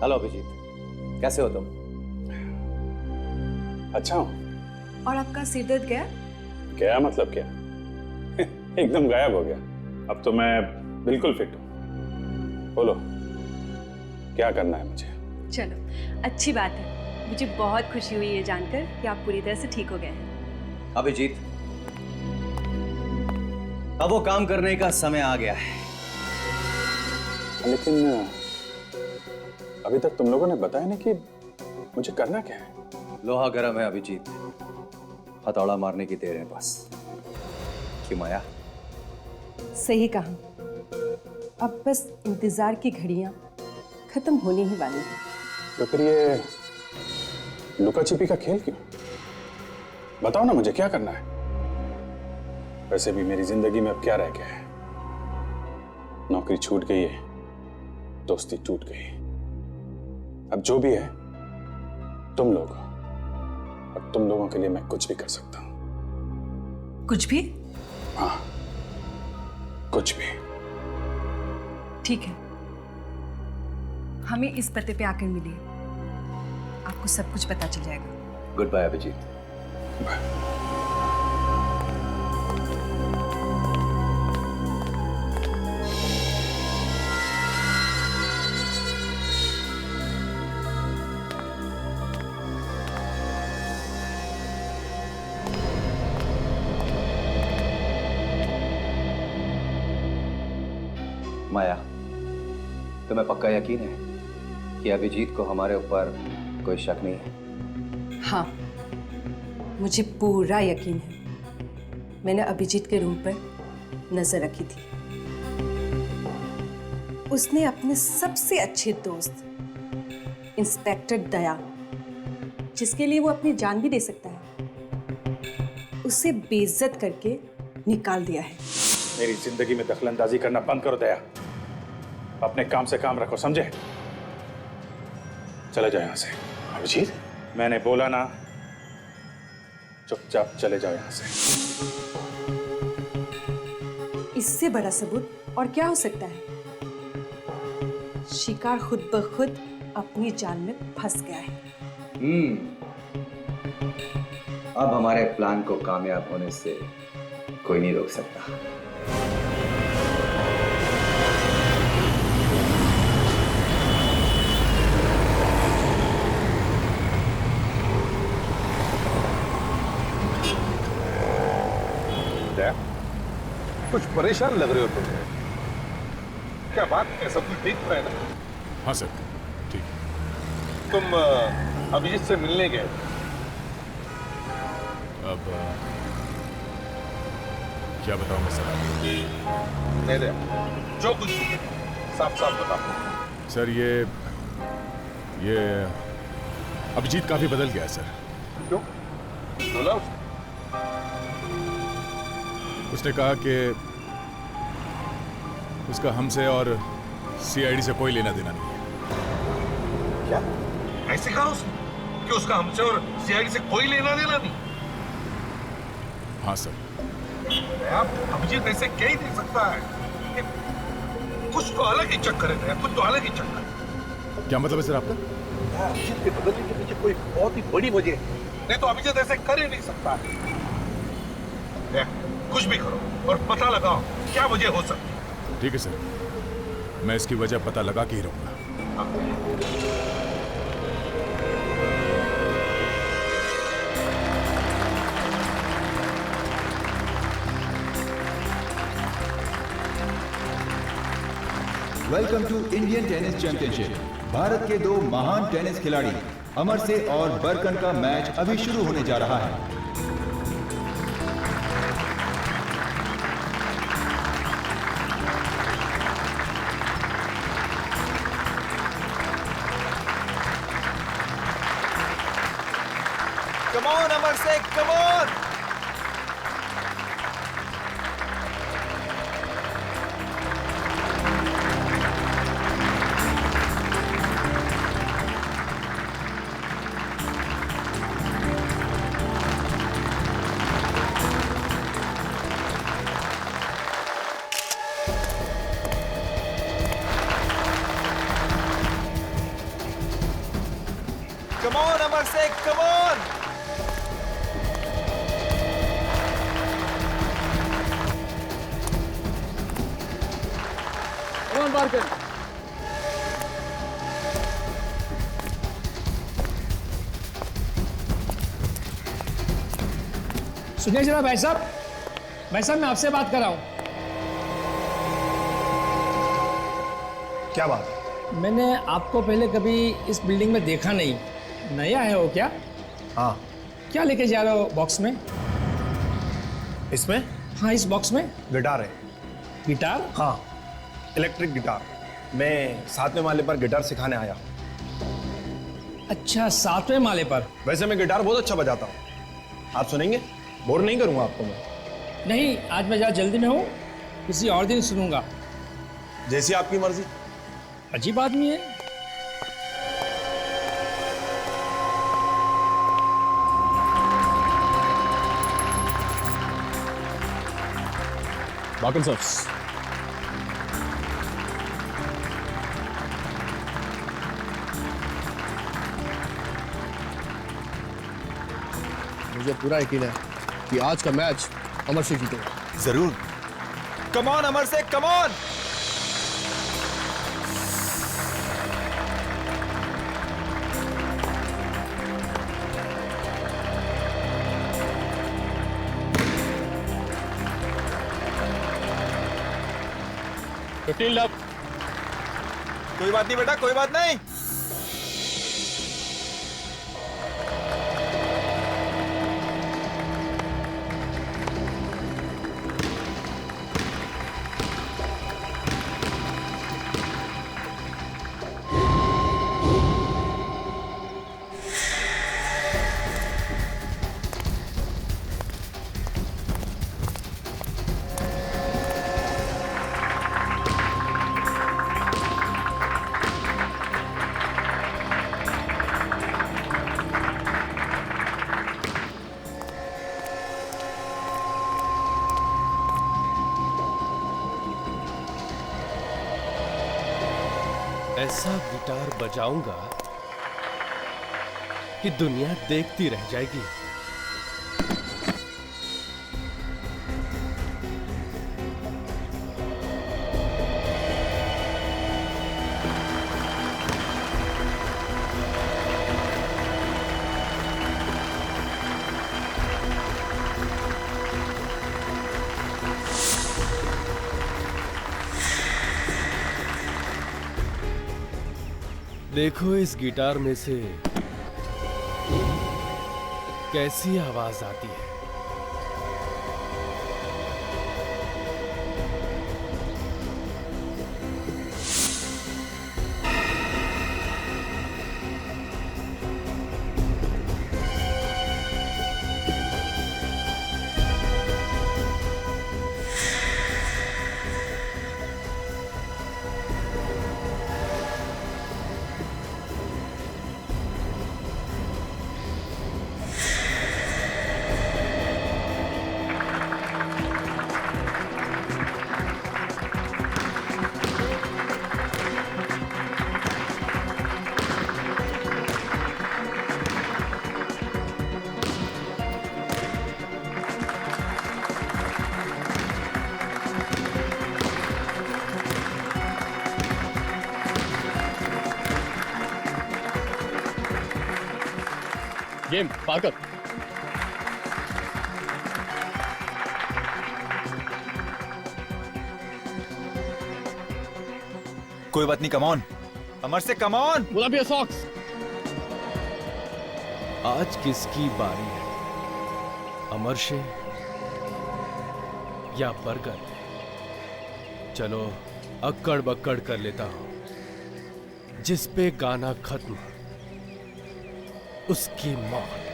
Hello Abhijit, कैसे हो तुम? अच्छा हूँ। और आपका सिर दर्द गया? क्या मतलब क्या? एकदम गायब हो गया। अब तो मैं बिल्कुल फिट हूँ। बोलो क्या करना है मुझे? चलो अच्छी बात है, मुझे बहुत खुशी हुई ये जानकर कि आप पूरी तरह से ठीक हो गए हैं। अभिजीत, अब वो काम करने का समय आ गया है। लेकिन अभी तक तुम लोगों ने बताया नहीं कि मुझे करना क्या है। लोहा गर्म है अभिजीत, हथौड़ा मारने की देर है बस। क्यों माया? सही कहा, अब बस इंतजार की घड़ियां खत्म होने ही वाली हैं। तो फिर ये लुका छिपी का खेल क्यों? बताओ ना मुझे क्या करना है। वैसे भी मेरी जिंदगी में अब क्या रह गया है? नौकरी छूट गई है, दोस्ती टूट गई। अब जो भी है तुम लोग, और तुम लोगों के लिए मैं कुछ भी कर सकता हूं। कुछ भी? हाँ, कुछ भी। ठीक है, हमें इस पते पे आकर मिलिए, आपको सब कुछ पता चल जाएगा। Good bye Abhijit. Bye. Maya, तुम्हें पक्का यकीन है कि अभिजीत को हमारे ऊपर कोई शक नहीं है? हाँ, मुझे पूरा यकीन है। मैंने अभिजीत के रूम पर नजर रखी थी। उसने अपने सबसे अच्छे दोस्त इंस्पेक्टर दया, जिसके लिए वो अपनी जान भी दे सकता है, उसे बेइज्जत करके निकाल दिया है। मेरी जिंदगी में दखलंदाजी करना बंद करो दया। अपने काम से काम रखो, समझे? चले जाओ यहां से। अभिजीत, मैंने बोला ना, चुपचाप चले जाओ यहां से। इससे बड़ा सबूत और क्या हो सकता है? शिकार खुद ब खुद अपनी जाल में फंस गया है। अब हमारे प्लान को कामयाब होने से कोई नहीं रोक सकता। कुछ परेशान लग रहे हो तुम। क्या बात है? सब कुछ ठीक है ना? हाँ सर, ठीक। तुम अभिजीत से मिलने गए? अब क्या बताऊं मैं सर? नहीं दे, जो कुछ साफ साफ बताओ। सर ये अभिजीत काफी बदल गया है सर। क्यों? बोला उसने कहा कि उसका हमसे और सीआईडी से कोई लेना देना नहीं है। क्या? ऐसे कहा उसने कि उसका हमसे और सीआईडी से कोई लेना देना नहीं? हाँ सर। आप अभिजीत ऐसे कह ही नहीं सकता है। कुछ तो अलग ही चक्कर है, कुछ तो अलग ही चक्कर। क्या मतलब है सर आपका? अभिजीत के बदलने के पीछे कोई बहुत ही बड़ी वजह है, नहीं तो अभिजीत ऐसे कर ही नहीं सकता है। कुछ भी करो और पता लगाओ क्या वजह हो सकती है। ठीक है सर, मैं इसकी वजह पता लगा के ही रहूंगा। Welcome to Indian tennis championship. Bharat के दो महान टेनिस खिलाड़ी अमर से और बरकन का मैच अभी शुरू होने जा रहा है। Come on, Amar Singh, come on! से कम ऑन। सुनिए जरा भाई साहब मैं आपसे बात कर रहा हूँ। क्या बात? मैंने आपको पहले कभी इस बिल्डिंग में देखा नहीं, नया है वो क्या? हाँ। क्या लेके जा रहे हो बॉक्स में? इसमें? हाँ, इस बॉक्स में गिटार है। गिटार? हाँ, इलेक्ट्रिक गिटार। मैं 7वें माले पर गिटार सिखाने आया। अच्छा, 7वें माले पर? वैसे मैं गिटार बहुत अच्छा बजाता हूँ, आप सुनेंगे? बोर नहीं करूँगा आपको मैं। नहीं, आज मैं ज़रा जल्दी में हूँ, किसी और दिन सुनूंगा। जैसी आपकी मर्जी। अजीब आदमी है। बाकन साहब, मुझे पूरा यकीन है कि आज का मैच अमर से जीतेगा। जरूर। कम ऑन अमर से कम ऑन। कोई बात नहीं बेटा, कोई बात नहीं। ऐसा गिटार बजाऊंगा कि दुनिया देखती रह जाएगी। देखो इस गिटार में से कैसी आवाज आती है। गेम पाकर। कोई बात नहीं, कम ऑन अमर से come on. Pull up your socks. आज किसकी बारी है, अमर से या बरगद? चलो अक्कड़ बक्कड़ कर लेता हूं। जिस पे गाना खत्म उसकी मौत।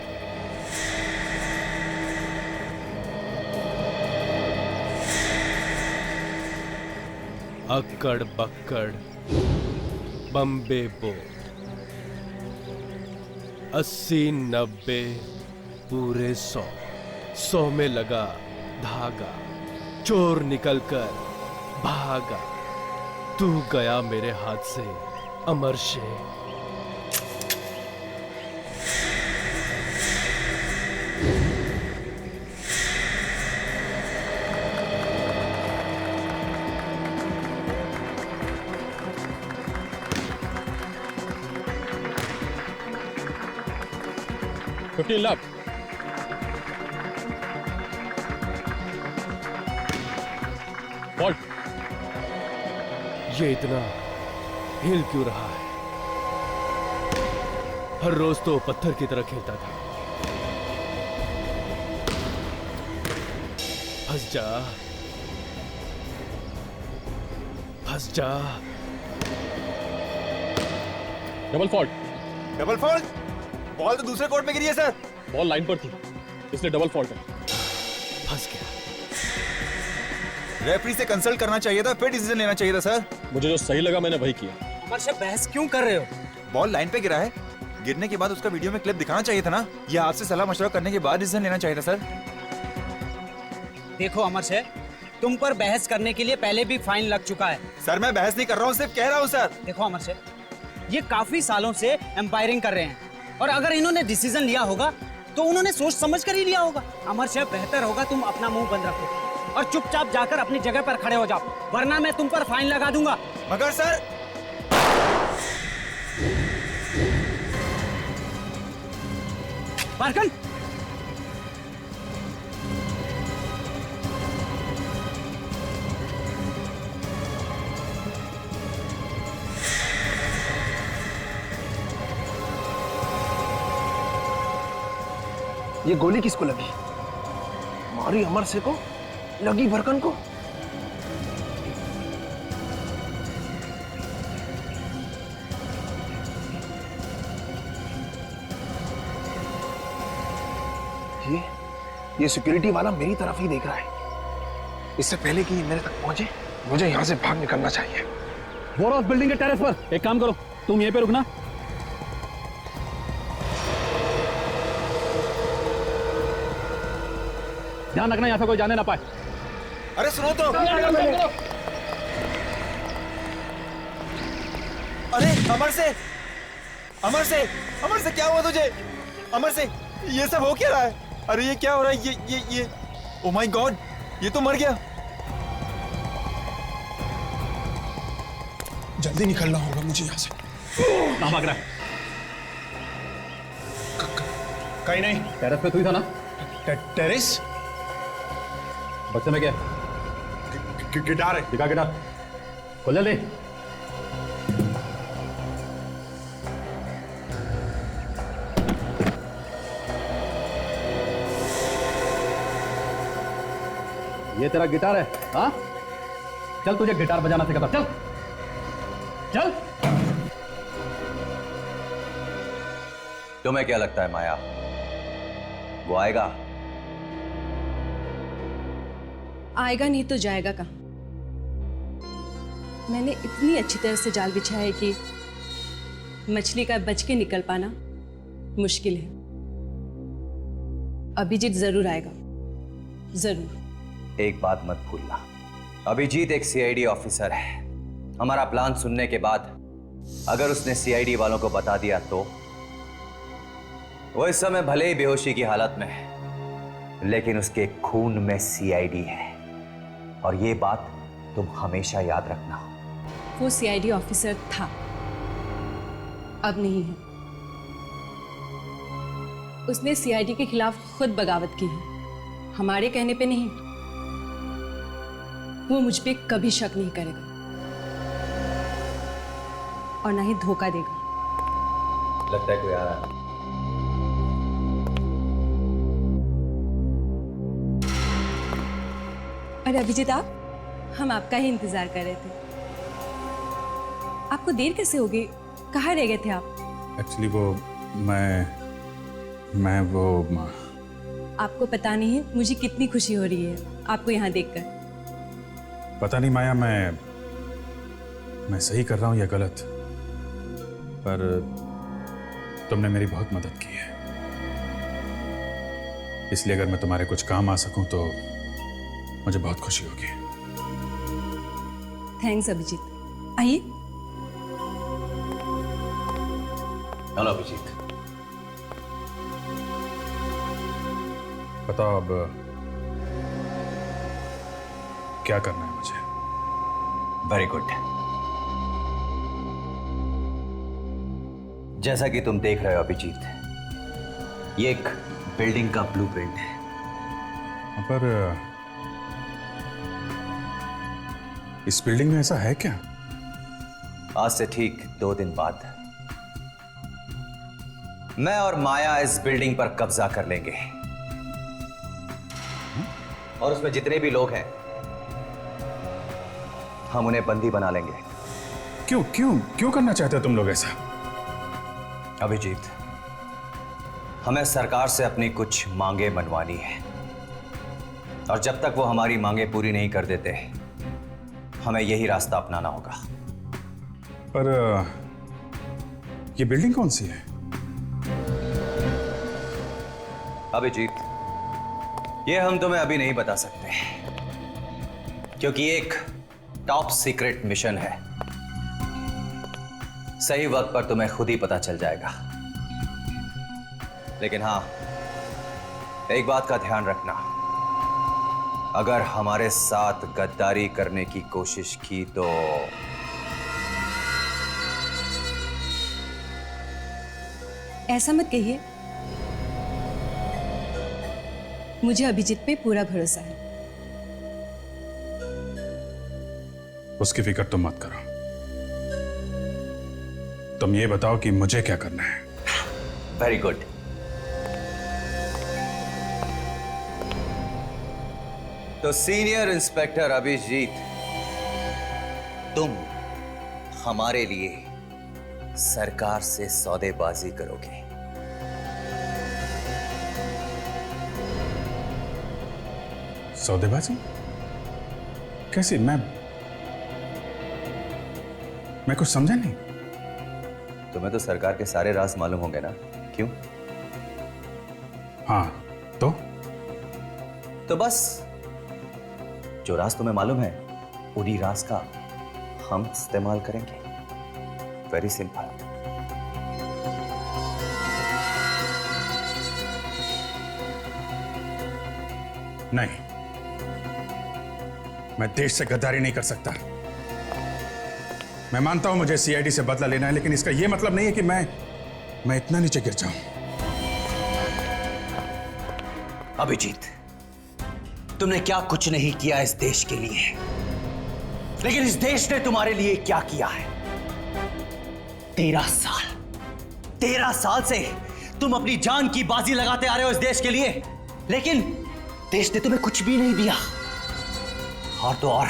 अक्कड़ बक्कड़ बम्बे बोट, 80 90 पूरे 100, 100 में लगा धागा, चोर निकलकर भागा। तू गया मेरे हाथ से अमर से। 15 लाख। फॉल्ट। ये इतना हिल क्यों रहा है? हर रोज तो पत्थर की तरह खेलता था। हंस जा, हंस जा। Double fault. Double fault? Ball तो दूसरे कोर्ट में गिरी है सर। बॉल लाइन पर थी, इसलिए डबल फॉल्ट है। फंस गया। रेफरी से कंसल्ट करना चाहिए था, फिर डिसीजन लेना चाहिए था सर। मुझे जो सही लगा मैंने वही किया। अमर से बहस क्यों कर रहे हो? बॉल लाइन पे गिरा है, गिरने के बाद उसका वीडियो में क्लिप दिखाना चाहिए था ना। ये आपसे सलाह मशवरा करने के बाद डिसीजन लेना चाहिए था सर। देखो अमर से, तुम पर बहस करने के लिए पहले भी फाइन लग चुका है। सर मैं बहस नहीं कर रहा हूँ, सिर्फ कह रहा हूँ सर। देखो अमर से, ये काफी सालों से एम्पायरिंग कर रहे हैं और अगर इन्होंने डिसीजन लिया होगा तो उन्होंने सोच समझ कर ही लिया होगा। अमर से बेहतर होगा तुम अपना मुंह बंद रखो और चुपचाप जाकर अपनी जगह पर खड़े हो जाओ, वरना मैं तुम पर फाइन लगा दूंगा। मगर सर बारकन, ये गोली किसको लगी? मारी अमर से को, लगी बरकन को। ये सिक्योरिटी वाला मेरी तरफ ही देख रहा है। इससे पहले कि ये मेरे तक पहुंचे, मुझे यहां से भाग निकलना चाहिए। बोर हाउस बिल्डिंग के टेरेस पर। एक काम करो, तुम यहीं पे रुकना। ध्यान रखना यहाँ से कोई जाने ना पाए। अरे सुनो तो। अरे अमर से, अमर से, अमर से क्या हुआ तुझे? अमर से ये सब हो क्या रहा है? अरे ये क्या हो रहा है? ये ओ माय गॉड, ये तो मर गया। जल्दी निकलना होगा मुझे यहाँ से। कहाँ भाग रहा है? कहीं नहीं। टेरेस पे तू ही था ना? टेरेस? बच्चे में क्या? गिटार है। दिखा गिटार। खोल जल्दी। ये तेरा गिटार है? हाँ? चल तुझे गिटार बजाना सिखाता। चल चल। तुम्हें क्या लगता है माया, वो आएगा? आएगा नहीं तो जाएगा कहाँ? मैंने इतनी अच्छी तरह से जाल बिछाया है कि मछली का बच के निकल पाना मुश्किल है। अभिजीत जरूर आएगा, जरूर। एक बात मत भूलना, अभिजीत एक सीआईडी ऑफिसर है। हमारा प्लान सुनने के बाद अगर उसने सीआईडी वालों को बता दिया तो वो इस समय भले ही बेहोशी की हालत में है, लेकिन उसके खून में सीआईडी है। और ये बात तुम हमेशा याद रखना। वो सीआईडी ऑफिसर था, अब नहीं है। उसने सीआईडी के खिलाफ खुद बगावत की है, हमारे कहने पे नहीं। वो मुझ पे कभी शक नहीं करेगा और ना ही धोखा देगा। लगता है कोई आ रहा है। अरे अभिजीत, आप? हम आपका ही इंतजार कर रहे थे। आपको देर कैसे हो गई? कहाँ रह गए थे आप? एक्चुअली वो मैं वो आपको पता नहीं है मुझे कितनी खुशी हो रही है आपको यहाँ देखकर। पता नहीं माया, मैं सही कर रहा हूं या गलत, पर तुमने मेरी बहुत मदद की है। इसलिए अगर मैं तुम्हारे कुछ काम आ सकूं तो मुझे बहुत खुशी होगी। थैंक्स अभिजीत। आइए। हेलो अभिजीत। बताओ अब क्या करना है मुझे? Very good. जैसा कि तुम देख रहे हो अभिजीत, ये एक बिल्डिंग का ब्लूप्रिंट है। पर इस बिल्डिंग में ऐसा है क्या? आज से ठीक 2 दिन बाद मैं और माया इस बिल्डिंग पर कब्जा कर लेंगे और उसमें जितने भी लोग हैं हम उन्हें बंदी बना लेंगे। क्यों क्यों क्यों करना चाहते हो तुम लोग ऐसा? अभिजीत, हमें सरकार से अपनी कुछ मांगे मनवानी है और जब तक वो हमारी मांगे पूरी नहीं कर देते हमें यही रास्ता अपनाना होगा। पर ये बिल्डिंग कौन सी है? अभिजीत, ये हम तुम्हें अभी नहीं बता सकते क्योंकि एक टॉप सीक्रेट मिशन है। सही वक्त पर तुम्हें खुद ही पता चल जाएगा। लेकिन हां, एक बात का ध्यान रखना, अगर हमारे साथ गद्दारी करने की कोशिश की तो ऐसा मत कहिए, मुझे अभिजीत पे पूरा भरोसा है। उसकी फिक्र तुम मत करो। तुम ये बताओ कि मुझे क्या करना है। Very good. तो सीनियर इंस्पेक्टर अभिजीत, तुम हमारे लिए सरकार से सौदेबाजी करोगे। सौदेबाजी? कैसी? मैं कुछ समझा नहीं। तुम्हें तो सरकार के सारे राज मालूम होंगे ना? क्यों? हाँ, तो बस जो राज तुम्हें मालूम है उन्हीं राज का हम इस्तेमाल करेंगे। Very simple. नहीं, मैं देश से गद्दारी नहीं कर सकता। मैं मानता हूं मुझे सीआईडी से बदला लेना है, लेकिन इसका यह मतलब नहीं है कि मैं इतना नीचे गिर जाऊं। अभिजीत, तुमने क्या कुछ नहीं किया इस देश के लिए, लेकिन इस देश ने तुम्हारे लिए क्या किया है। 13 साल से तुम अपनी जान की बाजी लगाते आ रहे हो इस देश के लिए, लेकिन देश ने तुम्हें कुछ भी नहीं दिया। और तो और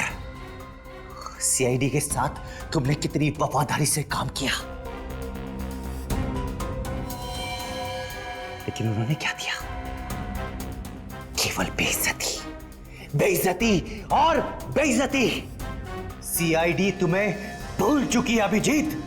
सीआईडी के साथ तुमने कितनी वफादारी से काम किया, लेकिन उन्होंने क्या दिया? केवल बेइज्जती, बेइज्जती और बेइज्जती। सीआईडी तुम्हें भूल चुकी है अभिजीत।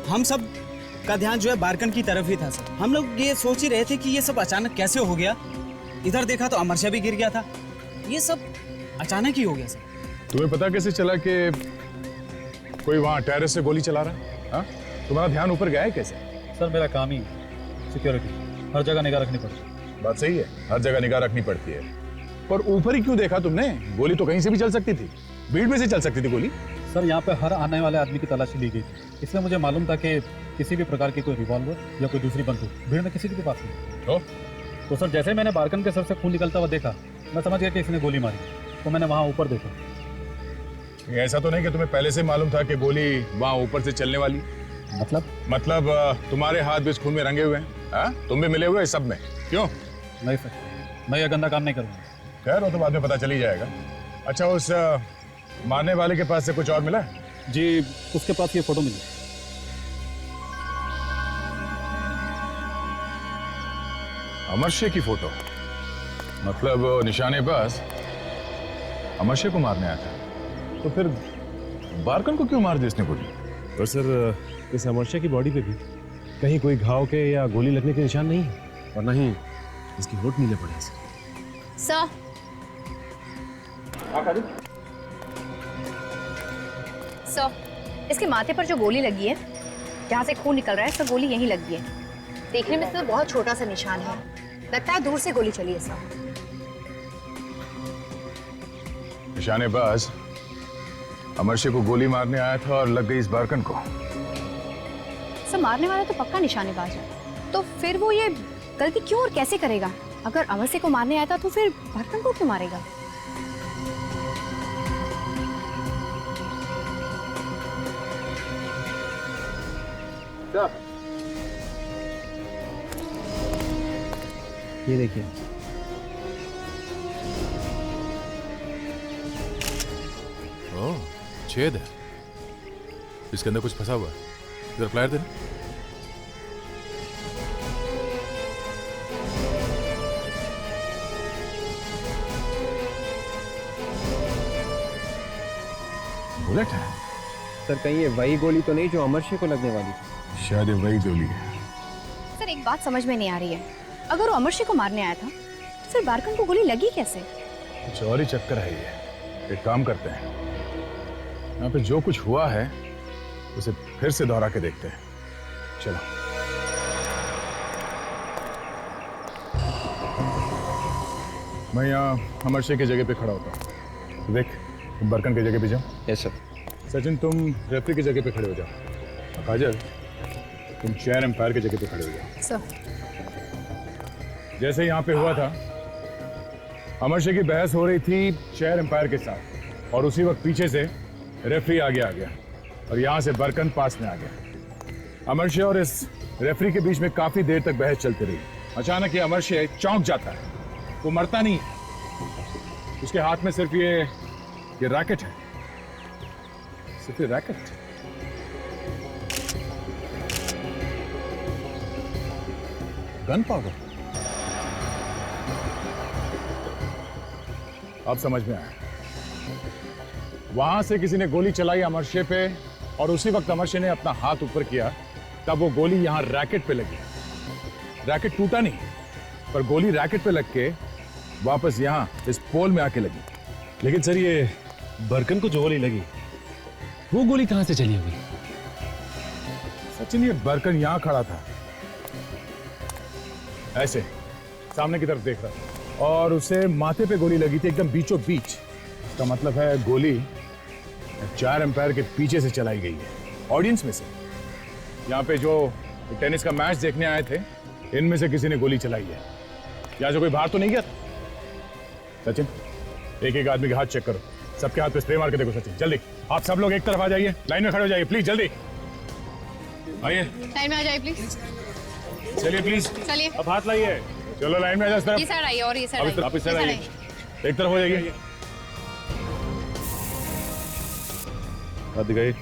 हम सब का ध्यान जो है बारकन की तरफ ही था सर। हम लोग ये सोच ही रहे थे कि ये सब अचानक कैसे हो गया। इधर देखा तो अमर शाह भी गिर गया था। ये सब अचानक ही हो गया सर। तुम्हें पता कैसे चला कि कोई वहां टेरेस से गोली चला रहा है? हाँ? तुम्हारा ध्यान ऊपर गया है कैसे? सर मेरा काम ही सिक्योरिटी, हर जगह निगाह रखनी पड़ती है। बात सही है, हर जगह निगाह रखनी पड़ती है, पर ऊपर ही क्यों देखा तुमने? गोली तो कहीं से भी चल सकती थी, भीड़ में से चल सकती थी गोली। सर यहाँ पे हर आने वाले आदमी की तलाशी ली गई थी, इसलिए मुझे मालूम था कि किसी भी प्रकार की कोई रिवॉल्वर या कोई दूसरी बंदूक भीड़ में किसी के पास नहीं। तो सर जैसे मैंने बारकन के सर से खून निकलता हुआ देखा, मैं समझ गया कि इसने गोली मारी, तो मैंने वहाँ ऊपर देखा। ऐसा तो नहीं कि तुम्हें पहले से मालूम था कि गोली वहाँ ऊपर से चलने वाली? मतलब तुम्हारे हाथ भी इस खून में रंगे हुए हैं? हाँ? तुम भी मिले हुए हैं सब में? क्यों? नहीं सर, मैं ये गंदा काम नहीं करूँगा। खैर वो तो बाद में पता चल ही जाएगा। अच्छा, उस मारने वाले के पास से कुछ और मिला? जी, उसके पास ये फोटो मिली। अमर शेख की फोटो? मतलब निशानेबाज अमर शेख को मारने आया था? तो फिर बारकन को क्यों मार दी इसने गोली? और सर इस अमरशा की बॉडी पे भी कहीं कोई घाव के या गोली लगने के निशान नहीं है और ना ही इसकी होठ नीले पड़े हैं सर। सर, इसके माथे पर जो गोली लगी है, जहाँ से खून निकल रहा है, इसका गोली यहीं लगी है। देखने में तो बहुत छोटा सा निशान है, लगता है दूर से गोली चली है सर। निशानेबाज अमरशे को गोली मारने आया था और लग गई इस बारकन को। सर, मारने वाला तो पक्का निशानेबाज है, तो फिर वो ये गलती क्यों और कैसे करेगा? अगर अमरशे को मारने आया था तो फिर बारकन को क्यों मारेगा? ये देखिए। ओह, छेद है। इसके अंदर कुछ फंसा हुआ है। इधर फ्लायर देना। बुलेट है। सर कहीं ये वही गोली तो नहीं जो अमरशे को लगने वाली थी? शायद ये वही गोली है। सर, एक बात समझ में नहीं आ रही है, अगर वो अमरशे को मारने आया था तो फिर बारकन को गोली लगी कैसे? कुछ और ही चक्कर है ये। एक काम करते हैं, यहाँ पे जो कुछ हुआ है उसे फिर से दोहरा के देखते हैं। चलो। मैं यहाँ अमरशे की जगह पे खड़ा होता हूँ। देख, तुम बरकन की जगह पे जाओ। Yes sir. सचिन, तुम रेफरी की जगह पे खड़े हो जाओ। काजल, तुम चेयर एम्पायर की जगह पे खड़े हो जाओ। सर। जैसे यहाँ पे हुआ था, अमरशे की बहस हो रही थी चेयर एम्पायर के साथ और उसी वक्त पीछे से रेफरी आगे आ गया और यहाँ से बरकन पास में आ गया। अमरशे और इस रेफरी के बीच में काफी देर तक बहस चलती रही। अचानक ये अमरशे चौंक जाता है। वो मरता नहीं, उसके हाथ में सिर्फ ये रैकेट है, सिर्फ ये रैकेट। Gun powder. अब समझ में आया। वहां से किसी ने गोली चलाई अमरशे पे और उसी वक्त अमरशे ने अपना हाथ ऊपर किया, तब वो गोली यहां रैकेट पे लगी। रैकेट टूटा नहीं, पर गोली रैकेट पे लग के वापस यहां इस पोल में आके लगी। लेकिन सर ये बरकन को जो गोली लगी वो गोली कहां से चली होगी? सचिन, ये बरकन यहां खड़ा था, ऐसे सामने की तरफ देख रहा था और उसे माथे पे गोली लगी थी, एकदम बीचों बीच। इसका मतलब है गोली चेयर एम्पायर के पीछे से चलाई गई है, ऑडियंस में से। यहाँ पे जो टेनिस का मैच देखने आए थे, इनमें से किसी ने गोली चलाई है। यहाँ से कोई बाहर तो नहीं गया था? सचिन, एक एक आदमी के हाथ चेक करो। सबके हाथ पे स्प्रे मार के देखो। सचिन, जल्दी। आप सब लोग एक तरफ आ जाइए, लाइन में खड़े हो जाइए प्लीज, जल्दी आइए। लाइन में आ जाइए प्लीज। चलिए प्लीज, चलिए। अब हाथ लाइए। चलो लाइन में आ जाओ। ये साइड आइए और ये साइड आइए। आप इस साइड आइए, एक तरफ हो जाइए। हाथ दिखाइए।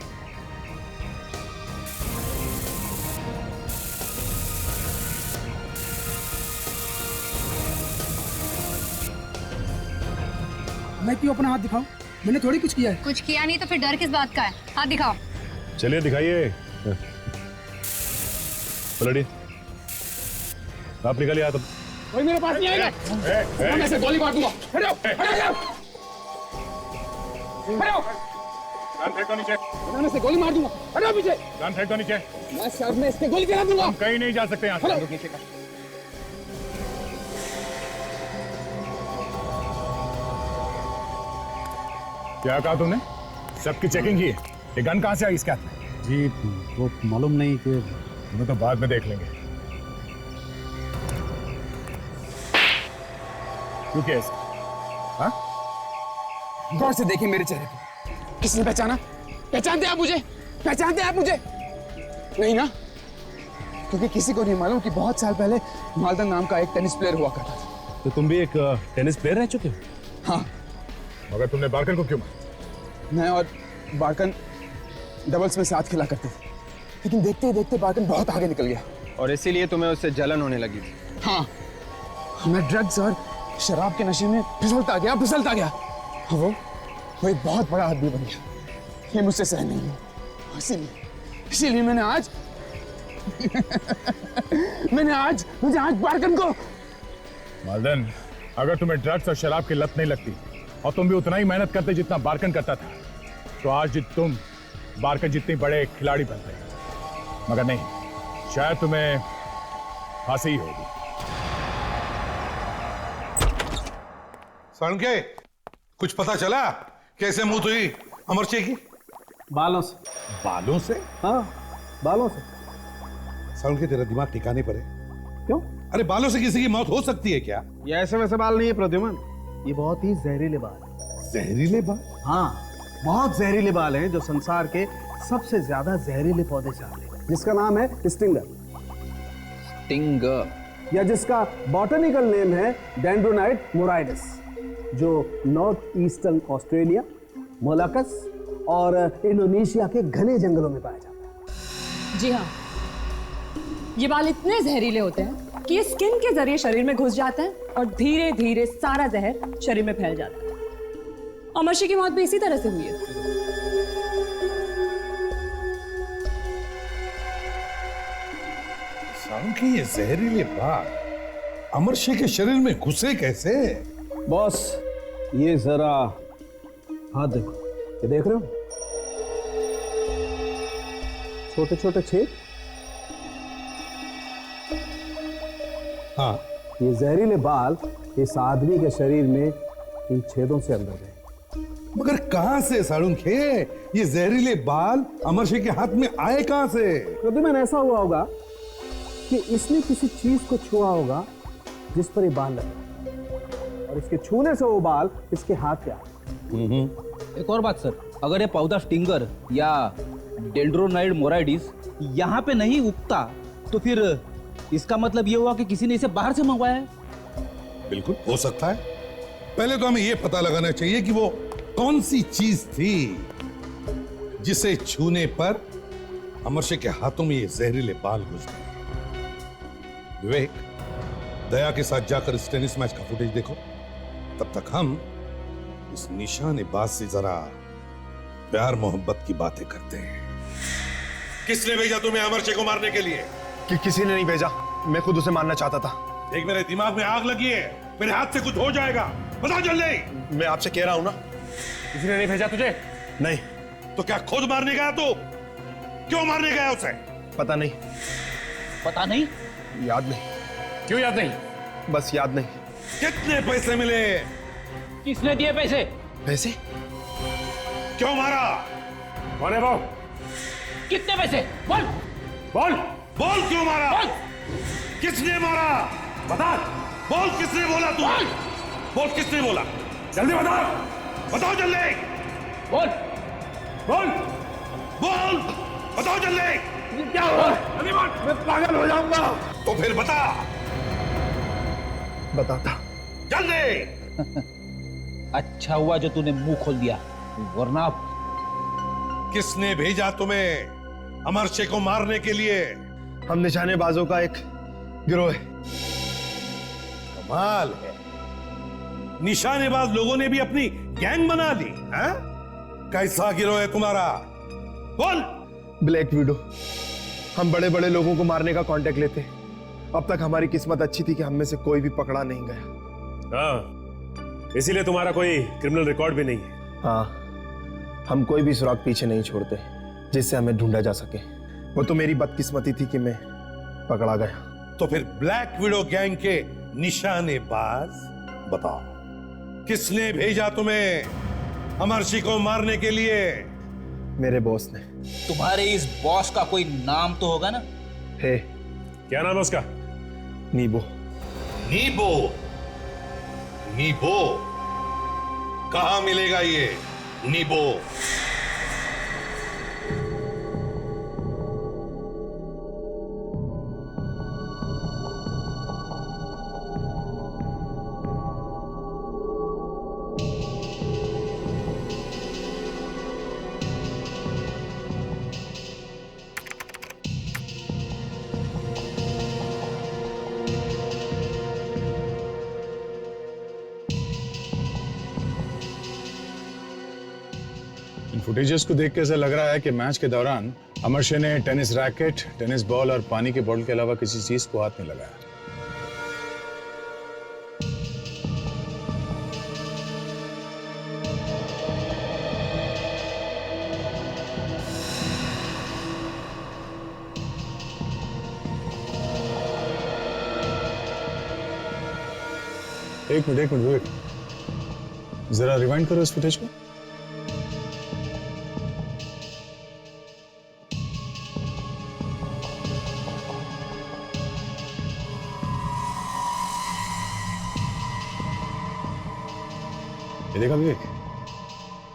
मैं क्यों अपना हाथ दिखाऊं? मैंने थोड़ी कुछ किया है। कुछ किया नहीं तो फिर डर किस बात का है? हाथ दिखाओ। चलिए दिखाइए। पलटिए। आप निकालिए हाथ। कोई मेरे पास नहीं आएगा। मैं ऐसे गोली मार दूंगा। हटो, हटो, हटो। गन फेंको नीचे। मैं ऐसे गोली मार दूंगा। हटो पीछे। गन फेंको नीचे। मैं सर में इसके गोली चला दूंगा। हम कहीं नहीं जा सकते यहाँ से। नीचे का। क्या कहा तुमने? सबकी चेकिंग की है। ये गन कहाँ से आई इसके हाथ में? जी वो मालूम नहीं कि वो तो बाद में देख लेंगे। रुकिए। हाँ? गौर से देखिए मेरे चेहरे को। किसने पहचाना? पहचानते आप मुझे? पहचानते आप मुझे? नहीं ना? क्योंकि किसी को नहीं मालूम कि बहुत साल पहले मालदन नाम का एक टेनिस प्लेयर हुआ करता था। तो तुम भी एक टेनिस प्लेयर रह चुके हो? हाँ। मगर तुमने बारकन को क्यों मारा? मैं और बारकन डबल्स में साथ खेला करते थे, लेकिन देखते ही देखते बारकन बहुत आगे निकल गया और इसीलिए तुम्हें उससे जलन होने लगी थी। हाँ, मैं ड्रग्स और शराब के नशे में फिसलता गया। वो एक बहुत बड़ा आदमी बन गया। ये मुझसे सहन नहीं है। इसीलिए इसीलिए मुझे आज बारकन को। मालदन, अगर तुम्हें ड्रग्स और शराब की लत नहीं लगती और तुम भी उतना ही मेहनत करते जितना बारकन करता था, तो आज तुम बारकन जितने बड़े खिलाड़ी बनते। मगर नहीं, शायद तुम्हें फांसी ही होगी। साळुंखे, कुछ पता चला कैसे मौत हुई अमरचे की? बालों से। बालों से? हाँ, बालों से। साळुंखे, तेरा दिमाग ठिकाने पर है? क्यों? अरे बालों से किसी की मौत हो सकती है क्या? ये ऐसे वैसे बाल नहीं है प्रद्युमन, ये बहुत ही जहरीले बाल। जहरीले बाल? हाँ, बहुत जहरीले बाल हैं जो संसार के सबसे ज्यादा जहरीले पौधे से आते हैं, जिसका नाम है स्टिंगर। टिंगर। या जिसका बॉटनिकल नेम है डेंड्रोनाइट मोराइडस, जो नॉर्थ ईस्टर्न ऑस्ट्रेलिया, मोलाकस और इंडोनेशिया के घने जंगलों में पाया जाता है। जी हाँ, ये बाल इतने जहरीले होते हैं कि ये स्किन के जरिए शरीर में घुस जाते हैं और धीरे धीरे सारा जहर शरीर में फैल जाता है। अमरशी की मौत भी इसी तरह से हुई है। साळुंखे, ये जहरीले बाल अमरशे के शरीर में घुसे कैसे? बॉस, ये जरा हाथ देखो, ये देख रहे हो? छोटे छोटे छेद। हाँ, ये जहरीले बाल इस आदमी के शरीर में इन छेदों से अंदर गए। मगर कहां से साळुंखे? ये जहरीले बाल अमरशे के हाथ में आए कहां से? प्रद्युमन, ऐसा हुआ होगा कि इसने किसी चीज को छुआ होगा जिस पर ये बाल लगे, और इसके छूने से वो बाल इसके हाथ पे आए। एक और बात सर, अगर ये पौधा स्टिंगर या डेंड्रोनाइड मोराइडिस यहाँ पे नहीं उगता, तो फिर इसका मतलब ये हुआ कि किसी ने इसे बाहर से मंगवाया है। बिल्कुल हो सकता है। पहले तो हमें यह पता लगाना चाहिए कि वो कौन सी चीज थी जिसे छूने पर अमरशे के हाथों में ये जहरीले बाल घुस गए। विवेक, दया के साथ जाकर इस टेनिस मैच का फुटेज देखो। तब तक हम इस निशानेबाज से जरा प्यार मोहब्बत की बातें करते हैं। किसने भेजा तुम्हें अमरशे को मारने के लिए? कि किसी ने नहीं भेजा, मैं खुद उसे मारना चाहता था। देख, मेरे दिमाग में आग लगी है, मेरे हाथ से कुछ हो जाएगा। बता जल्दी। मैं आपसे कह रहा हूं ना, किसी ने नहीं भेजा तुझे? नहीं। तो क्या खुद मारने गया तू? क्यों मारने गया उसे? पता नहीं। पता नहीं? याद नहीं। क्यों याद नहीं? बस याद नहीं। कितने पैसे मिले? किसने दिए पैसे? पैसे? क्यों मारा? कौन है वो? कितने पैसे? बोल बोल बोल, क्यों मारा? बोल। किसने मारा? बता। बोल, किसने बोला तू? बोल, किसने बोला? जल्दी बता। बताओ जल्दी। बोल बोल बोल, बताओ जल्दी। क्या हुआ? जल्दी बोल। मैं पागल हो जाऊंगा। तो फिर बता। बताता। जल्दी। अच्छा हुआ जो तूने मुंह खोल दिया, वरना किसने भेजा तुम्हें अमरशे को मारने के लिए? हम निशानेबाजों का एक गिरोह है। कमाल है, निशानेबाज लोगों ने भी अपनी गैंग बना ली है? कैसा गिरोह है तुम्हारा? बोल। Black window. हम बड़े बड़े लोगों को मारने का कांटेक्ट लेते। अब तक हमारी किस्मत अच्छी थी कि हम में से कोई भी पकड़ा नहीं गया। हाँ, इसीलिए तुम्हारा कोई क्रिमिनल रिकॉर्ड भी नहीं है। हाँ, हम कोई भी सुराग पीछे नहीं छोड़ते जिससे हमें ढूंढा जा सके। वो तो मेरी बदकिस्मती थी कि मैं पकड़ा गया। तो फिर ब्लैक विडो गैंग के निशानेबाज, बताओ किसने भेजा तुम्हें अमरशी को मारने के लिए? मेरे बॉस ने। तुम्हारे इस बॉस का कोई नाम तो होगा ना? है। क्या नाम है उसका? नीबो। नीबो? नीबो कहां मिलेगा ये नीबो? फुटेजेस को देख के ऐसा लग रहा है कि मैच के दौरान अमर शेर ने टेनिस रैकेट, टेनिस बॉल और पानी की बोतल के अलावा किसी चीज को हाथ नहीं लगाया। एक मिनट विवेक, जरा रिवाइंड करो इस फुटेज को। ये देखा विवेक,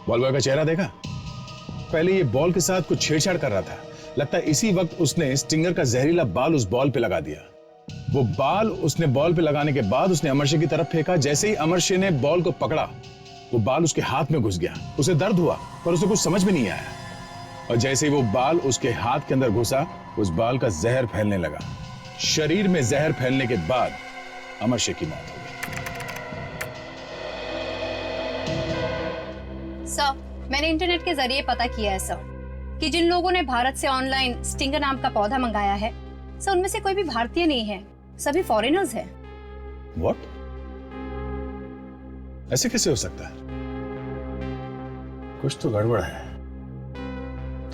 बॉल बॉय का चेहरा देखा? पहले ये बॉल के साथ कुछ छेड़छाड़ कर रहा था। लगता है इसी वक्त उसने स्टिंगर का जहरीला बाल उस बॉल पे लगा दिया। वो बाल उसने बॉल पे लगाने के बाद उसने अमर शेर की तरफ फेंका। जैसे ही अमर शेर ने बॉल को पकड़ा, वो बाल उसके हाथ में घुस गया। उसे दर्द हुआ पर उसे कुछ समझ में नहीं आया। और जैसे ही वो बाल उसके हाथ के अंदर घुसा, उस बाल का जहर फैलने लगा। शरीर में जहर फैलने के बाद अमर शेर की मौत हो गई। सर, मैंने इंटरनेट के जरिए पता किया है सर कि जिन लोगों ने भारत से ऑनलाइन स्टिंगर नाम का पौधा मंगाया है, सर उनमें से कोई भी भारतीय नहीं है, सभी फॉरेनर्स हैं। What? ऐसे कैसे हो सकता है? कुछ तो गड़बड़ है।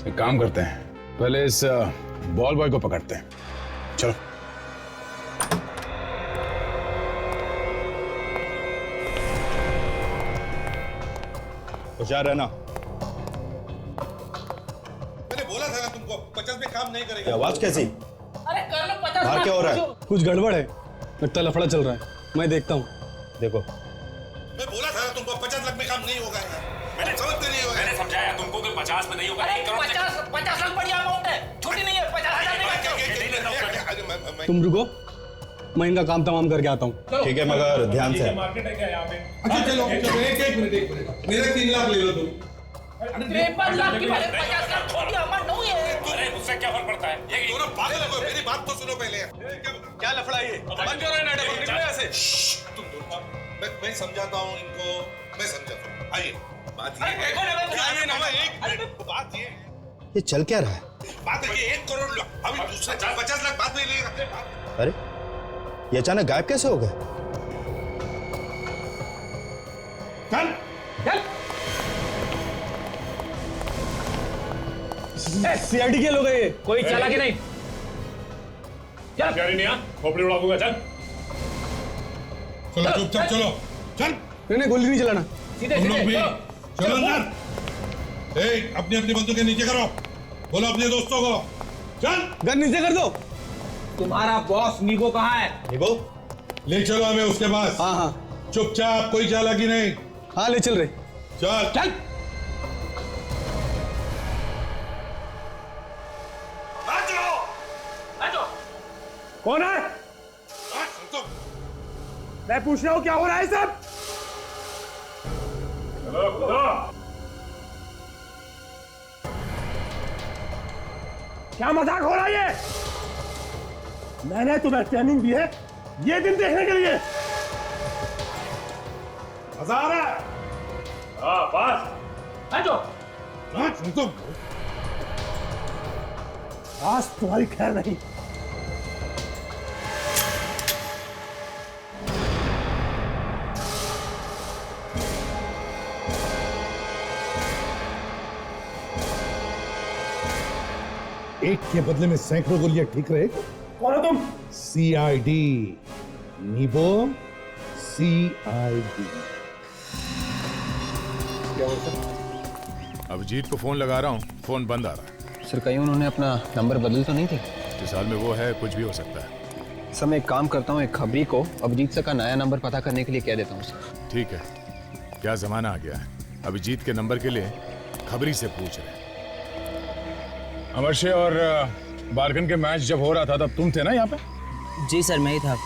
एक काम करते हैं, पहले इस बॉल बॉय को पकड़ते हैं। चलो। होशियार रहना। मैंने बोला था ना तुमको 50 में काम नहीं करेगा। आवाज कैसी? अरे कर लो 50। बाहर क्या हो रहा है? कुछ गड़बड़ है, लगता है लफड़ा चल रहा है। मैं देखता हूँ। देखो, मैं बोला था ना तुमको 50 लाख में काम नहीं होगा। मैंने समझते नहीं होगा। मैंने समझाया तुमको कि 50 में नहीं होगा। 50 लाख बढ़िया अमाउंट है, छोटी नहीं है। 50,000 तुम रुको, मैं इनका काम तमाम करके आता हूँ। ठीक है मगर ध्यान से। मार्केट है क्या यहाँ पे? अच्छा चलो एक मिनट मेरे 3 लाख ले लो तुम। 53 लाख की 50 लाख छोटी अमाउंट नहीं है। अरे उससे क्या फर्क पड़ता है? ये दोनों पागल हो, मेरी बात तो सुनो पहले। क्या लफड़ा ये? बंद करो ये नाटक, निकलो यहाँ से। तुम दोनों, मैं समझाता हूँ इनको, मैं समझाता हूँ। आइए, बात ये है। बात ये चल क्या रहा है? बात है कि 1 करोड़ अभी दूसरा 50 लाख बाद में लेगा। अरे ये अचानक गायब कैसे हो गए? चल सीआईडी के लोग हैं ये, कोई चालाकी नहीं। चल प्यारी नहीं, खोपड़ी उड़ा दूंगा। चल चलो चुपचाप चलो। चल नहीं गोली नहीं चलाना। सीधे तुम लोग भी चलो चलो अंदर। अपनी अपनी बंदूकें नीचे करो। बोलो अपने दोस्तों को। चल गन नीचे कर दो। तुम्हारा बॉस नीबो कहाँ है? नीबो ले चलो हमें उसके पास। हाँ चुपचाप, कोई चालाकी नहीं। हाँ ले चल रहे। चल चल कौन है? मैं पूछ रहा हूँ क्या हो रहा है सब? क्या मजाक हो रहा है ये? मैंने तुम्हें ट्रेनिंग दी है ये दिन देखने के लिए। मजा आ रहा है? हाँ बस आज तुम्हारी खैर नहीं। एक के बदले में सैकड़ों गोलियां ठीक रहे। कौन हो तुम? सीआईडी नीबो, सीआईडी। क्या हो सर? अभिजीत को फोन लगा रहा हूँ, फोन बंद आ रहा है। सर कहीं उन्होंने अपना नंबर बदल तो नहीं थे? जिस हाल में वो है कुछ भी हो सकता है। सर मैं एक काम करता हूँ, एक खबरी को अभिजीत सर का नया नंबर पता करने के लिए कह देता हूँ सर। ठीक है, क्या जमाना आ गया है, अभिजीत के नंबर के लिए खबरी से पूछ रहे हैं। अमर शेर और बारगन के मैच जब हो रहा था तब तुम थे ना यहाँ पे? जी सर मैं ही था।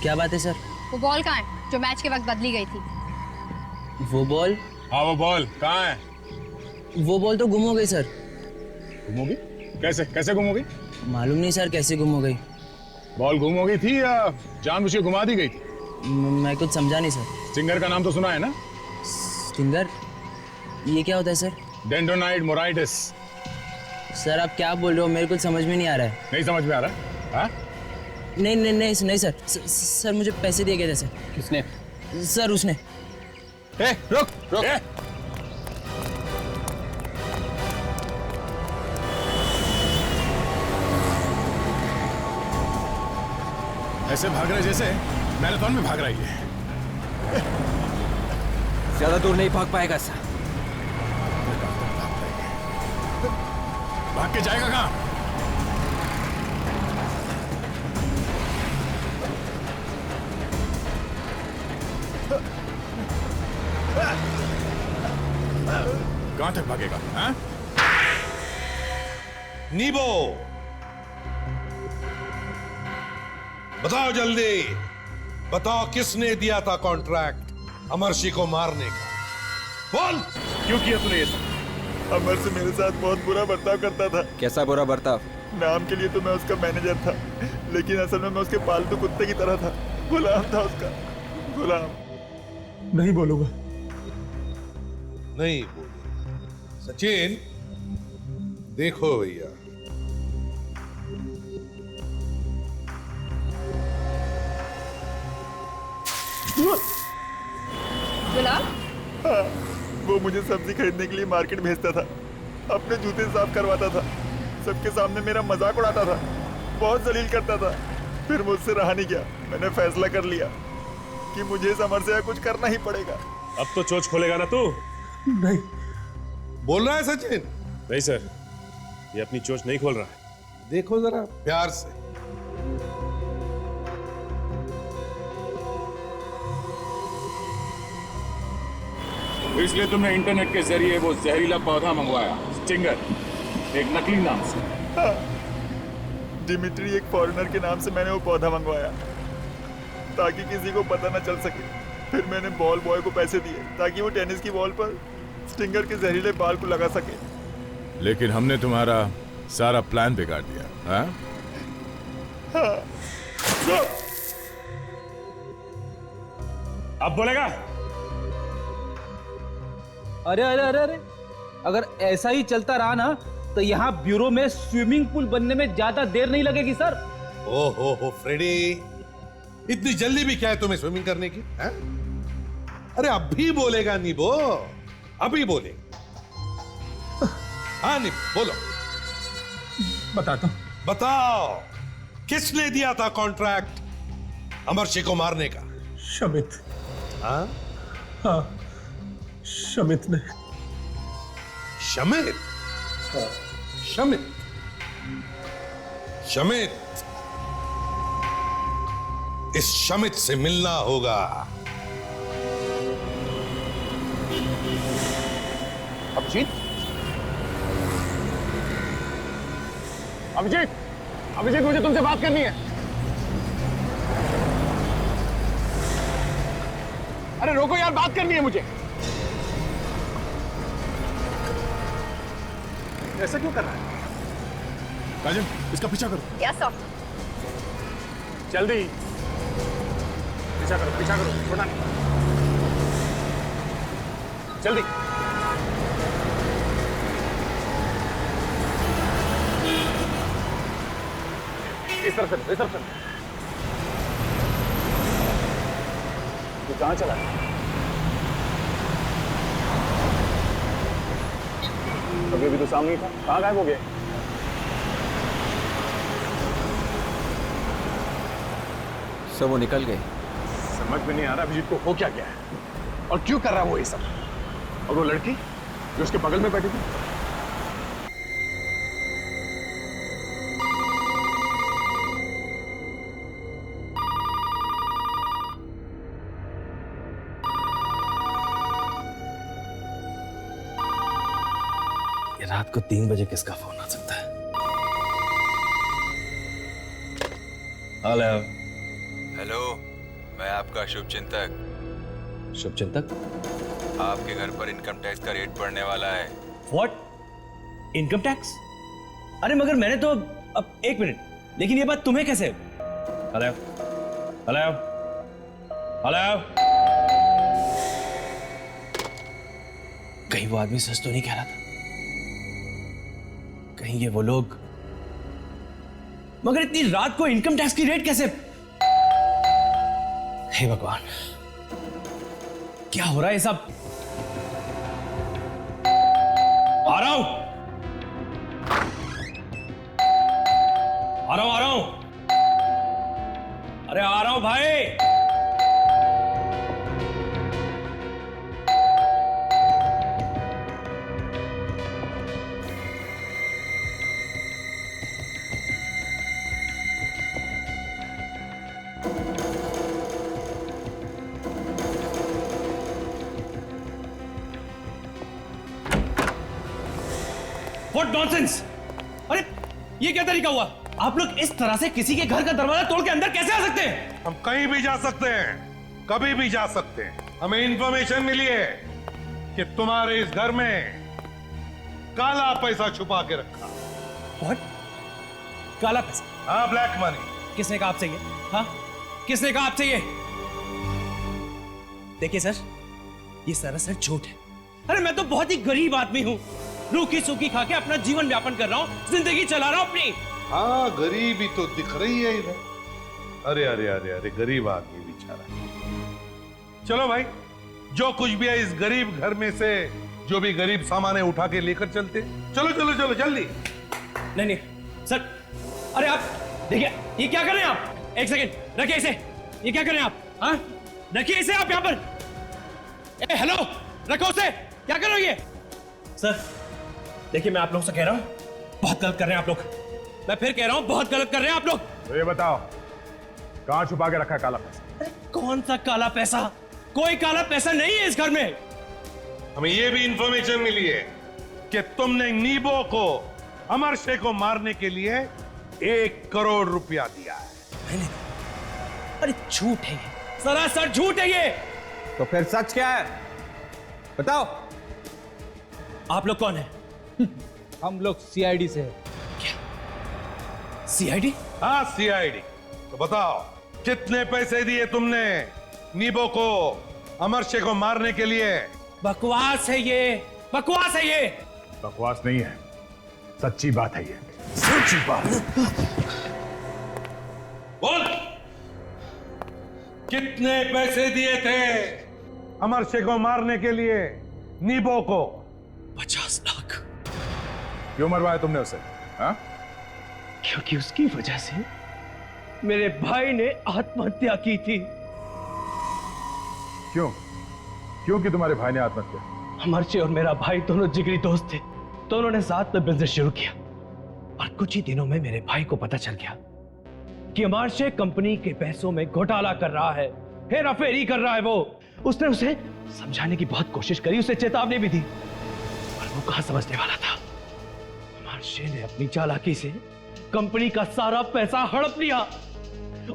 क्या बात है सर? वो बॉल कहाँ है जो मैच के वक्त बदली गई थी? वो बॉल? हाँ वो बॉल कहाँ है? वो बॉल तो गुम हो गई सर। गुम हो गई? कैसे कैसे गुम हो गई? मालूम नहीं सर कैसे गुम हो गई। बॉल गुम हो गई थी या जानबूझ के घुमा दी गई थी? मैं कुछ समझा नहीं सर। स्टिंगर का नाम तो सुना है ना? स्टिंगर? ये क्या होता है सर? डेंड्रोनाइड मोराइटिस। सर आप क्या बोल रहे हो, मेरे कुछ समझ में नहीं आ रहा है। नहीं समझ में आ रहा? हाँ? नहीं सर। सर मुझे पैसे दिए गए थे सर। किसने? सर उसने। रुक। ऐसे भाग रहे जैसे मैराथन में भाग रही है। ज्यादा दूर नहीं भाग पाएगा सर। भाग के जाएगा कहाँ? कहाँ तक भागेगा? हाँ? नीबो, बताओ जल्दी, बताओ किसने दिया था कॉन्ट्रैक्ट अमरशी को मारने का? बोल, क्यों किया तूने ये सब? अमर से मेरे साथ बहुत बुरा बर्ताव करता था। कैसा बुरा बर्ताव? नाम के लिए तो मैं उसका मैनेजर था, लेकिन असल में मैं उसके पालतू कुत्ते की तरह था। गुलाम था उसका, गुलाम। नहीं बोलूंगा। नहीं बोले। सचिन, देखो भैया, गुलाम? हाँ, वो मुझे सब्जी खरीदने के लिए मार्केट भेजता था, अपने जूते साफ करवाता था, सबके सामने मेरा मजाक उड़ाता था, बहुत जलील करता था। फिर मुझसे रहा नहीं गया, मैंने फैसला कर लिया कि मुझे इस अमर से कुछ करना ही पड़ेगा। अब तो चोच खोलेगा ना तू? नहीं। बोल रहा है सचिन? नहीं सर, ये अपनी चोच नहीं खोल रहा है। देखो जरा प्यार से। इसलिए तुमने इंटरनेट के जरिए वो जहरीला पौधा मंगवाया, स्टिंगर, एक नकली नाम से। हाँ, डिमिट्री एक फॉरेनर के नाम से मैंने वो पौधा मंगवाया ताकि किसी को पता न चल सके। फिर मैंने बॉल बॉय को पैसे दिए ताकि वो टेनिस की बॉल पर स्टिंगर के जहरीले बाल को लगा सके। लेकिन हमने तुम्हारा सारा प्लान बिगाड़ दिया। हाँ? हाँ। अब बोलेगा? अरे अरे अरे अरे, अगर ऐसा ही चलता रहा ना तो यहाँ ब्यूरो में स्विमिंग पूल बनने में ज्यादा देर नहीं लगेगी सर। हो फ्रेडी, इतनी जल्दी भी क्या है तुम्हें स्विमिंग करने की? है? अरे अभी बोलेगा नीबो, अभी बोलेगा। हाँ नीबो बोलो। बताता हूं। बताओ, किसने दिया था कॉन्ट्रैक्ट अमरशी को मारने का? शमित। हाँ? हाँ, शमित ने। शमित? शमित? शमित, इस शमित से मिलना होगा। अभिजीत, अभिजीत, अभिजीत, मुझे तुमसे बात करनी है। अरे रोको यार, बात करनी है मुझे। ऐसा क्यों कर रहा है? राजन, इसका पीछा करो। Yes sir. जल्दी पीछा करो, पीछा करो, छोड़ना नहीं। जल्दी। इस तरफ से, इस तरफ से। तू कहाँ चला है? अभी अभी तो सामने ही था, कहाँ गायब हो गया? सब वो निकल गए। समझ में नहीं आ रहा अभिजीत को हो क्या गया है और क्यों कर रहा है वो ये सब। और वो लड़की जो उसके बगल में बैठी थी, रात को 3 बजे किसका फोन आ सकता है? हेलो। हेलो, मैं आपका शुभचिंतक। शुभचिंतक? आपके घर पर इनकम टैक्स का रेट पड़ने वाला है। व्हाट? Income tax? अरे मगर मैंने तो अब एक मिनट, लेकिन ये बात तुम्हें कैसे? हेलो हेलो हेलो, कहीं वो आदमी सच तो नहीं कह रहा था? कहीं ये वो लोग। मगर इतनी रात को इनकम टैक्स की रेड कैसे? हे भगवान, क्या हो रहा है सब? आ रहा हूं, आ रहा हूं। अरे आ रहा हूं भाई। What nonsense! अरे ये क्या तरीका हुआ? आप लोग इस तरह से किसी के घर का दरवाजा तोड़ के अंदर कैसे आ सकते हैं? हम कहीं भी जा सकते हैं, कभी भी जा सकते हैं। हमें इंफॉर्मेशन मिली है कि तुम्हारे इस घर में काला पैसा छुपा के रखा। What? काला पैसा? हाँ, ब्लैक मनी। किसने कहा आपसे ये? हाँ, किसने कहा आपसे ये? देखिए सर, ये सरासर झूठ है। अरे मैं तो बहुत ही गरीब आदमी हूँ, रूखी सूखी खा के अपना जीवन व्यापन कर रहा हूँ, जिंदगी चला रहा हूँ अपनी। हाँ, गरीबी तो दिख रही है इधर। अरे अरे अरे अरे, गरीब आदमी बेचारा। चलो भाई, जो कुछ भी है इस गरीब घर में से जो भी गरीब सामान है उठा के लेकर चलते। चलो चलो चलो जल्दी। नहीं नहीं सर, अरे आप देखिए, ये क्या कर रहे हैं आप? एक सेकंड रखिए इसे। ये क्या कर रहे हैं आप? हाँ, रखिए इसे आप यहाँ पर। ए हेलो, रखो उसे। क्या कर रहे हो ये? सर देखिए, मैं आप लोगों से कह रहा हूँ, बहुत गलत कर रहे हैं आप लोग। मैं फिर कह रहा हूँ, बहुत गलत कर रहे हैं आप लोग। तो ये बताओ, कहाँ छुपा के रखा है काला पैसा? अरे कौन सा काला पैसा? कोई काला पैसा नहीं है इस घर में। हमें ये भी इंफॉर्मेशन मिली है कि तुमने नीबो को, अमर शेख को मारने के लिए 1 करोड़ रुपया दिया है। मैंने? अरे झूठ है ये, सरासर झूठ है ये। तो फिर सच क्या है? बताओ। आप लोग कौन है? हम लोग सीआईडी से हैं। सीआईडी? हाँ, सीआईडी। तो बताओ, कितने पैसे दिए तुमने नीबो को, अमर शेख को मारने के लिए? बकवास है ये, बकवास है ये। बकवास नहीं है, सच्ची बात है ये, सच्ची बात। बोल, कितने पैसे दिए थे अमर शेख को मारने के लिए नीबो को? 50 लाख। क्यों मरवाया तुमने उसे? हाँ? क्योंकि उसकी वजह से मेरे भाई ने आत्महत्या की थी। क्यों? क्यों कि तुम्हारे भाई ने आत्महत्या? अमरशे और मेरा भाई दोनों जिगरी दोस्त थे, दोनों ने साथ में बिजनेस शुरू किया। और कुछ ही दिनों में मेरे भाई को पता चल गया कि अमरशे कंपनी के पैसों में घोटाला कर रहा है, हेराफेरी कर रहा है। उसने उसे समझाने की बहुत कोशिश करी, उसे चेतावनी भी दी, पर वो कहां समझने वाला था। अमरशे ने अपनी चालाकी से कंपनी का सारा पैसा हड़प लिया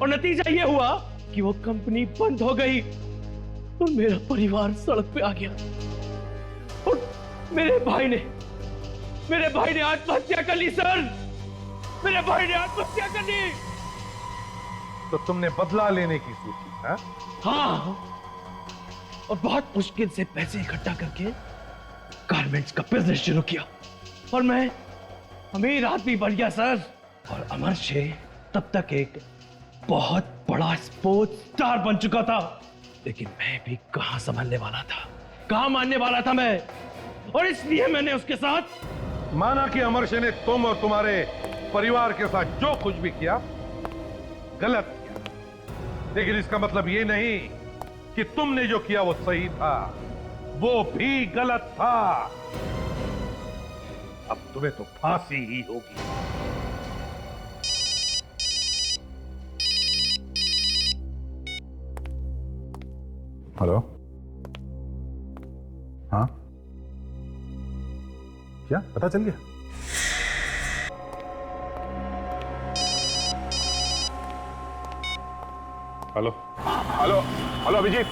और नतीजा यह हुआ कि वो कंपनी बंद हो गई और मेरा परिवार सड़क पे आ गया। और मेरे भाई ने आत्महत्या कर ली सर। मेरे भाई ने आत्महत्या कर ली। तो तुमने बदला लेने की सोची? हाँ? हाँ, और बहुत मुश्किल से पैसे इकट्ठा करके गारमेंट्स का बिजनेस शुरू किया और मैं अमीर आदमी बन गया सर। और अमरशे तब तक एक बहुत बड़ा स्पोर्ट्स स्टार बन चुका था, लेकिन मैं भी कहां संभलने वाला था, कहां मानने वाला था मैं। और इसलिए मैंने उसके साथ माना कि अमरशे ने तुम और तुम्हारे परिवार के साथ जो कुछ भी किया गलत किया, लेकिन इसका मतलब ये नहीं कि तुमने जो किया वो सही था, वो भी गलत था। अब तुम्हें तो फांसी ही होगी। हेलो? हाँ, क्या पता चल गया? Hello hello hello Abhijit.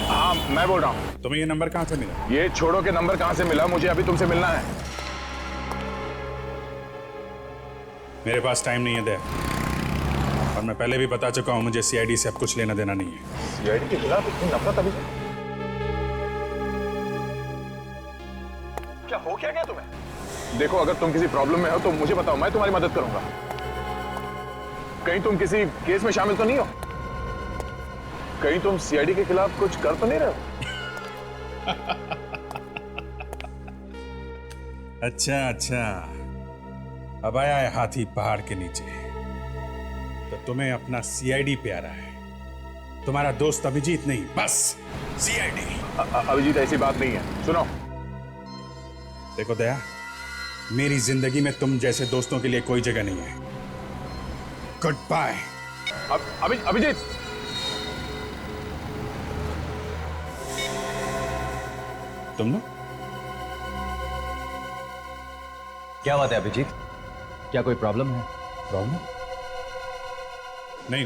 हाँ, मैं बोल रहा हूँ। तुम्हें ये नंबर कहाँ से मिला? ये छोड़ो के नंबर कहाँ से मिला? मुझे अभी तुमसे मिलना है। मेरे पास टाइम नहीं है दे, और मैं पहले भी बता चुका हूँ, मुझे सीआईडी से अब कुछ लेना देना नहीं है। सीआईडी के खिलाफ इतनी नफरत अभी? क्या हो क्या गया तुम्हें? देखो, अगर तुम किसी प्रॉब्लम में हो तो मुझे बताओ, मैं तुम्हारी मदद करूंगा। कहीं तुम किसी केस में शामिल तो नहीं हो? कहीं तुम सीआईडी के खिलाफ कुछ कर तो नहीं रहे हो? अच्छा, अब आया है हाथी पहाड़ के नीचे। तो तुम्हें अपना सीआईडी प्यारा है, तुम्हारा दोस्त अभिजीत नहीं, बस सीआईडी। अभिजीत ऐसी बात नहीं है, सुनो। देखो दया, मेरी जिंदगी में तुम जैसे दोस्तों के लिए कोई जगह नहीं है। Good bye. अभिजीत, तुम लोग क्या बात है अभिजीत? क्या कोई प्रॉब्लम है? प्रॉब्लम? नहीं,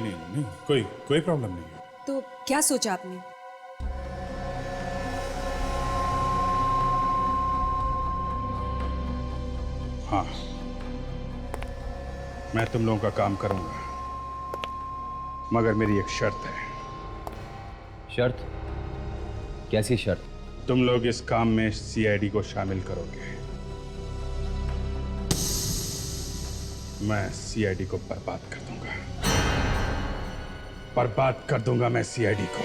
कोई प्रॉब्लम नहीं है। तो क्या सोचा आपने? हाँ, मैं तुम लोगों का काम करूंगा, मगर मेरी एक शर्त है। शर्त? कैसी शर्त? तुम लोग इस काम में सीआईडी को शामिल करोगे। मैं सीआईडी को बर्बाद कर दूंगा मैं सीआईडी को।